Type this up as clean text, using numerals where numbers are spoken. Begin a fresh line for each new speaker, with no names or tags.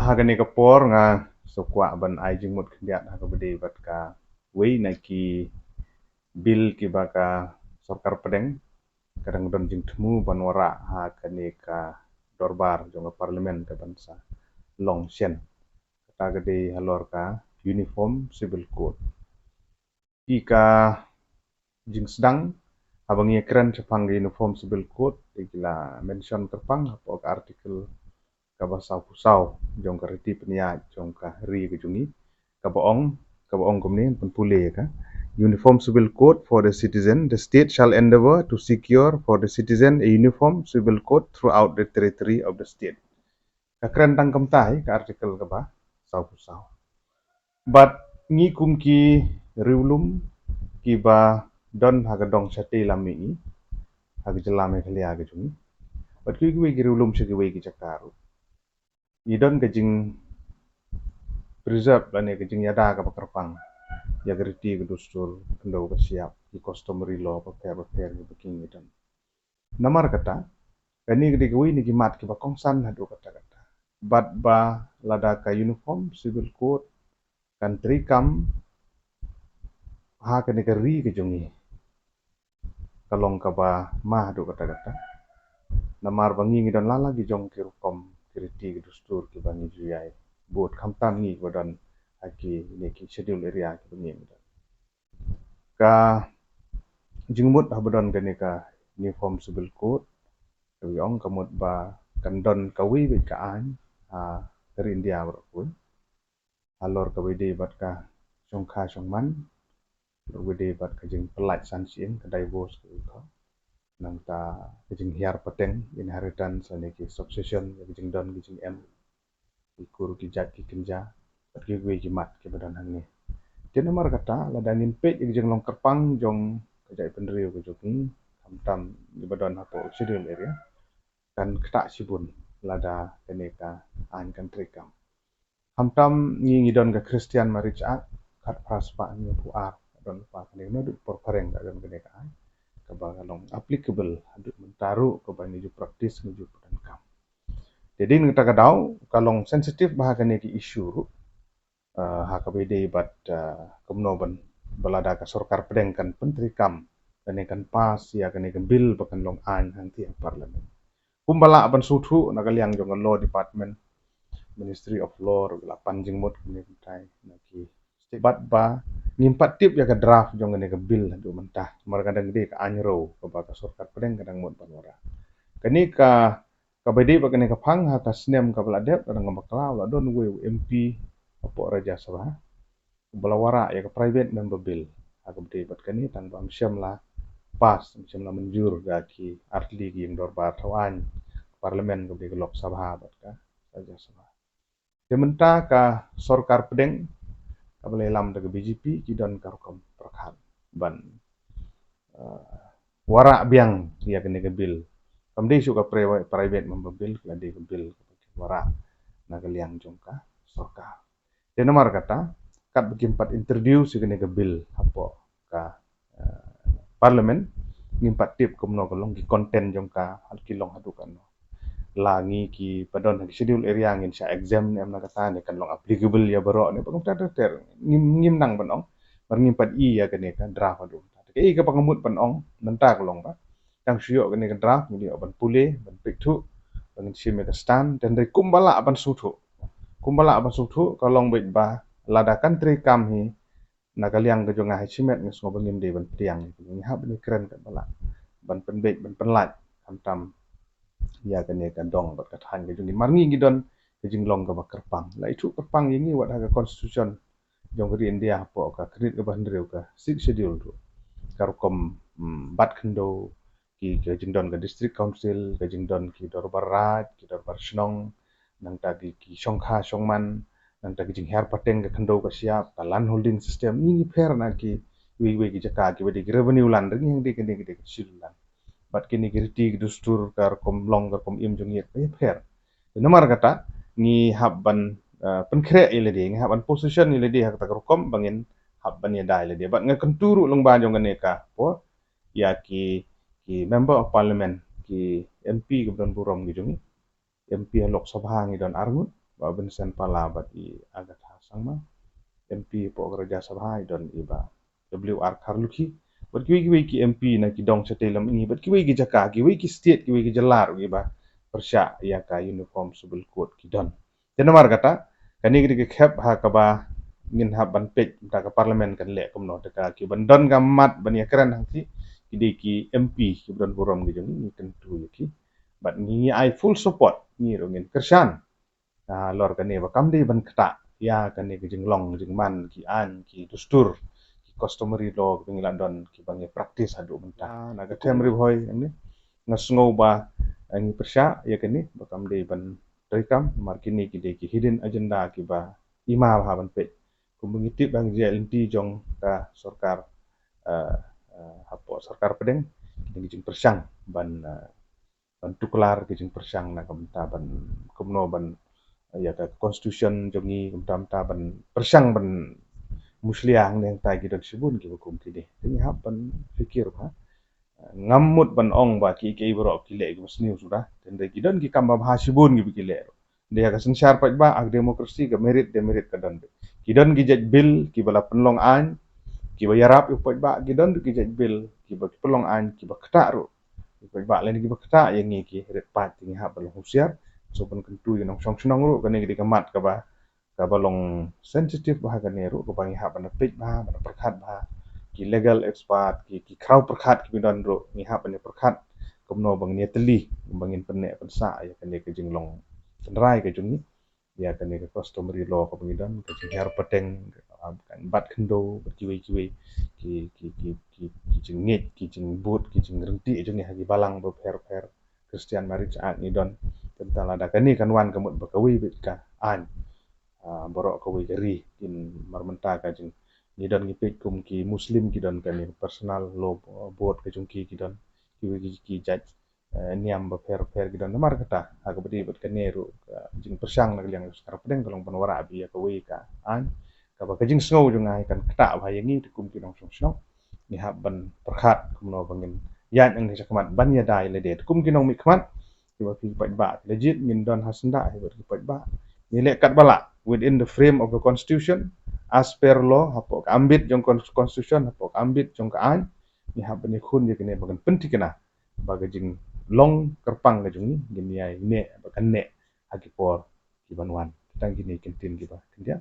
Hagan ni kapor nga sukwa ban ai jingmut kendiat ha bede bat ka wei na ki bil ki baka sarkar pedeng kadang don jing temu ban wara ha kani ka dorbar jong parlimen ka bangsa long shen kata gede halor ka uniform civil code ika jing sedang abang ye keren cepang uniform civil code ikila mention terpang apa artikel ka basau pusau jong ka reti penia jong ka ri ke jungi ka boong komni pun pule ka Uniform Civil Code for the citizen. The state shall endeavor to secure for the citizen a uniform civil code throughout the territory of the state. Kakren tang kamtai ka artikel ka ba sau pusau. But ngi kum ki riulum ki ba don hagadong chati lami ni hagjalame kali aga jungi. But ki riulum se ki cakaru. Idon ka jing preserve bane ka jing yada ka pakarpang. Ya gerti ke dustur kendo ke siap di customary law pakai ni baking itu. Namar kata kani gede kui ni gimat ki bakongsan hadu kata. Bat ba lada ka uniform civil code country kam ha kani ke ri ke jungi. Kalong ka ba ma hadu kata. Namar bangi ngidon lala gi jong ki rukom kiriti ke dustur ki bangi juyai. Buat kamtam ni badan aki ni ki schedule area ki bunyi ka jingmut habadon kani ka uniform civil code kayong kamut ba kandon kawi be ka an dari India berpun alor ka wede bat ka songkha songman wede bat ka jing pelat sansin ka divorce ka nang ta jing hiar pateng inheritance ani ki succession jing don jing em ikur ki jak ki kenja ki gue jimat ki badan hang ni tiada mar kata lada ngin pej jeng long kerpang jong kajai penderiu ke joki kamtam di badan hapo schedule area kan kata sibun lada keneka an country kam kamtam ngi don ke Christian marriage act kat praspa ni puar don pa kene no por pareng ka don keneka an ka long applicable adu mentaru ke bani ju practice menuju dan kam jadi ngata kadau kalong sensitif bahagian ni issue ha kabede bat kumnoban balada ka sarkar pedengkan penteri kam dan kan pas ya kan bil bakan long an nanti parlimen kumbala ban suthu nagaliang jong law department ministry of law la panjing mot ni tai naki bat ba ngimpat tip ya ka draft jong ne ka bil du mentah mar kadang de ka anyro ka ba ka sarkar pedeng kadang mot banwara kani ka kabede bakan ka phang ha ka snem ka baladep kadang bakla la don we MP apa Raja Sabha balawara ya ke private member bill aku beri bat kani tan bang syam la pas syam la menjur ga ki artli ki yang dorbar tawan parlimen ke beri lok sabha bat ka Raja Sabha dementa ka sarkar pedeng ka boleh lam de BJP ki don karkom perkhan ban wara biang ya kene ke bill kamdi su ka private member bill la de ke bill wara nagaliang jongka sarkar dia nomor kata kat begimpat introduce kene ke bill apa ka parlimen ngimpat tip kumno kolong ki content jong ka hal kilong hadukan langi ki padon ki schedule area ngin sha exam ni amna kata ni kan long applicable ya baro ni pagum ter ngim nang banong bar ngimpat i ya kene ka draft adu ke ka pangamut panong nenta kolong ba tang sio kene ka draft ni ban pule ban piktu ban sim ka stand dan dari kumbala ban suthu kalong bet ba lada country kam hi nagaliang ke jonga hichimet ngi so bangim de ban priang ni hab ni keren ka bala ban penbet ban penlat tam ya kene ka dong bat ka than ke jongi marngi ngidon ke jinglong ka bakerpang la itu kerpang ini wat ha constitution jong ri India po ka kredit ka bandreu ka six schedule tu karukom bat khendo ki ke jingdon ka district council ke jingdon ki dorbar raj ki dorbar shnong nang tagi ki songkha songman nang tagi jing her pateng ke khendo ka siap ka land holding system ni fair na ki wi ki jaka ki wedi revenue land ring yang de ke silulan bat kini kirti dustur kar kom long kar kom im jong yet fair nomor kata ni habban penkre ile de ni habban position ile de hak tak kom bangin habban ya dai ile de bat nga kenturu long ba jong ne ka po ya ki member of parliament ki MP ke don burom gi jongi MP Lok Sabha ngi don arngut ba bensen pala bat I agat hasang ma MP po Raja Sabha don iba WR Karluki bat kiwi ki MP na ki dong setelam ini bat kiwi ki jaka kiwi ki state kiwi ki jalar iba persya ya ka uniform civil code ki don tenamar kata kani ki khep ha ka ba ngin ha ban pek ta ka parliament kan le kom no ta ka ki ban don ga mat ban ya kran hang ki ki MP ki don buram ki jong ni tentu ki bat ni I full support ni ro ngin kersan lor kani ba kam di ban kata ya kani ki jing long jing man ki an ki dustur ki customary law ki ngilan don ki bangi practice adu benta na ga tem ri boy ni ngasngo ba ang persya ya kani ba kam di ban rekam mar kini ki de ki hidden agenda ki ba ima ba ban pe kumbungi tip bang JLNT jong ka sarkar hapo sarkar pedeng ki jing persyang ban ban tuklar ki jing persyang na kamta ban kumno ban ya ka constitution jongi kamta ban persyang ban musliang neng tai ki dok sibun ki hukum ki de ini hab ban fikir ha ngamut ban ong ba ki bro ki le ki musniu sudah dan de ki don ki kamba ha sibun ki le dia ka sensar pat ba ag demokrasi ka merit demerit ka don ki don ki jet bill ki bala penlong an ki ba yarap yu pat ba ki don ki jet bill ki ba penlong an ki ba kata ro ki pat ba len ki ba kata yang ngi ki ret pat ki hab bal husiar so pun kentu yang song senong ro kan ki kamat ka ba long sensitive ba ka ne ro ko bangi hab na pek ba na perkhat ba ki legal expert ki kraw perkhat ki don ro ni hab ne perkhat komno bang ne teli bangin penne pensa ya kan ke jinglong rai ke jungi ya kan ke customary law ko bangidon ke jingar peteng kan bat kendo kiwi ki jingit ki jingbut ki jingrenti jungi hagi balang bo per Christian marriage act ni don tentang ada kan ni kan wan kamut bakawi bit ka an borok kawi geri in marmenta ka jing ni don ngipik kum ki muslim ki don kan personal law board ke jungki ki don ki judge niam ba per ki don mar kata ha ka bedi bet kaneru jing persang nak liang sekarang pedeng tolong panwara abi ya kawi ka an ka ba ka jing snow jung ai kan kata ba yang ni kum ki dong song ni ha ban perkhat kum no bangin yan ang ni sakmat ban ya dai le det kum ki nong mi kmat ki ba fi pat ba legit min don hasenda he bet ki pat ba ni le kat bala within the frame of the constitution as per law hapok ambit jong constitution hapok ambit jong ka an ni ha bani khun ye kene bagan penti kena baga jing long kerpang ka jong ni gini ai ne bagan ne hagi por ki banwan tang gini kentin ki ba kendia